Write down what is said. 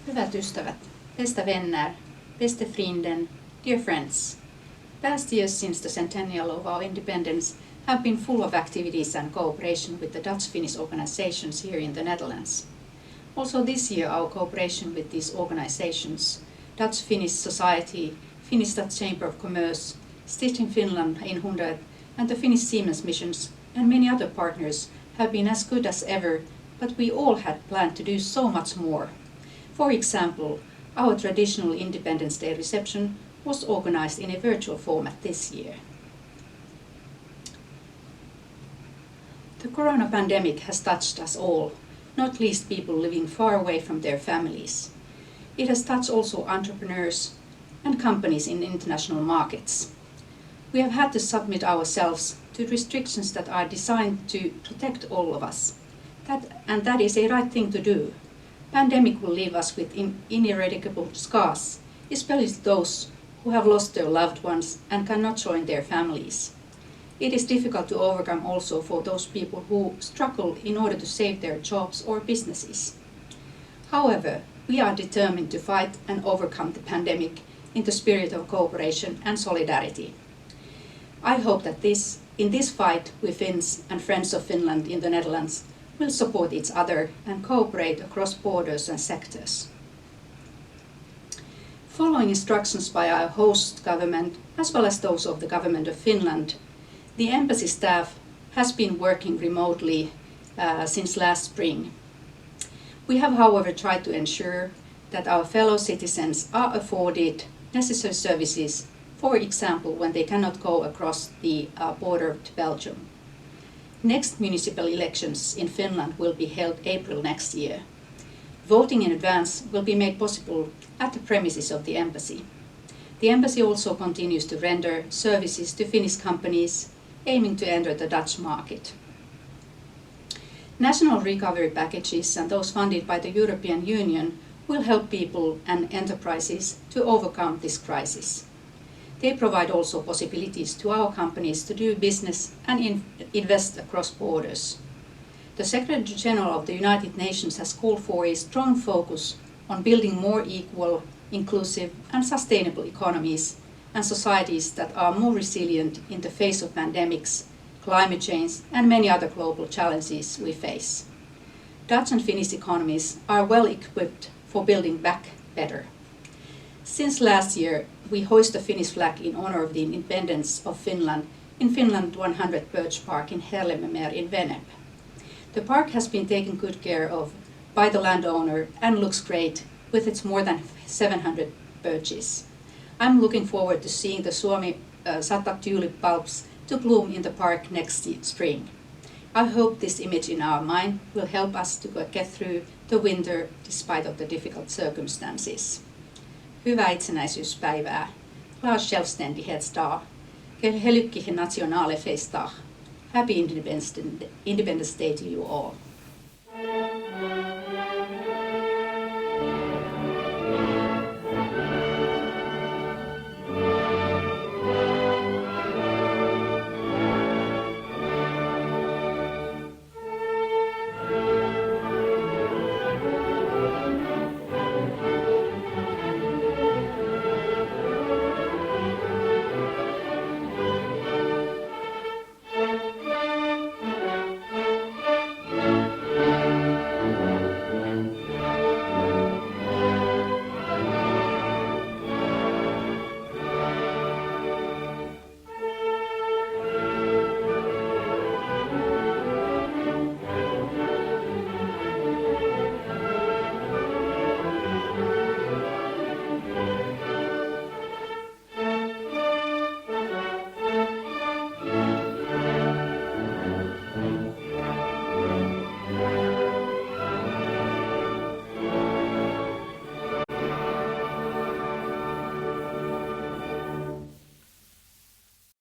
Hyvät ystävät, bästa vänner, bästa vrienden, dear friends. Past years since the centennial of our independence have been full of activities and cooperation with the Dutch-Finnish organizations here in the Netherlands. Also this year our cooperation with these organizations, Dutch-Finnish Society, Finnish Dutch Chamber of Commerce, Stitch in Finland in 100 and the Finnish Siemens missions and many other partners have been as good as ever, but we all had planned to do so much more. For example, our traditional Independence Day reception was organized in a virtual format this year. The corona pandemic has touched us all, not least people living far away from their families. It has touched also entrepreneurs and companies in international markets. We have had to submit ourselves to restrictions that are designed to protect all of us. That is a right thing to do. Pandemic will leave us with ineradicable scars, especially those who have lost their loved ones and cannot join their families. It is difficult to overcome also for those people who struggle in order to save their jobs or businesses. However, we are determined to fight and overcome the pandemic in the spirit of cooperation and solidarity. I hope that in this fight we Finns and friends of Finland in the Netherlands will support each other and cooperate across borders and sectors. Following instructions by our host government, as well as those of the government of Finland, the embassy staff has been working remotely since last spring. We have, however, tried to ensure that our fellow citizens are afforded necessary services, for example, when they cannot go across the border to Belgium. Next municipal elections in Finland will be held April next year. Voting in advance will be made possible at the premises of the embassy. The embassy also continues to render services to Finnish companies aiming to enter the Dutch market. National recovery packages and those funded by the European Union will help people and enterprises to overcome this crisis. They provide also possibilities to our companies to do business and invest across borders. The Secretary General of the United Nations has called for a strong focus on building more equal, inclusive and sustainable economies and societies that are more resilient in the face of pandemics, climate change and many other global challenges we face. Dutch and Finnish economies are well equipped for building back better. Since last year, we hoist the Finnish flag in honor of the independence of Finland in Finland 100 Birch Park in Herlememer in Venep. The park has been taken good care of by the landowner and looks great with its more than 700 birches. I'm looking forward to seeing the Suomi 100 tulip bulbs to bloom in the park next spring. I hope this image in our mind will help us to get through the winter despite of the difficult circumstances. Hyvää itsenäisyyspäivää. Glad Självständighetsdag. Gelukkige nationale feestdag. Happy Independence Day to you all.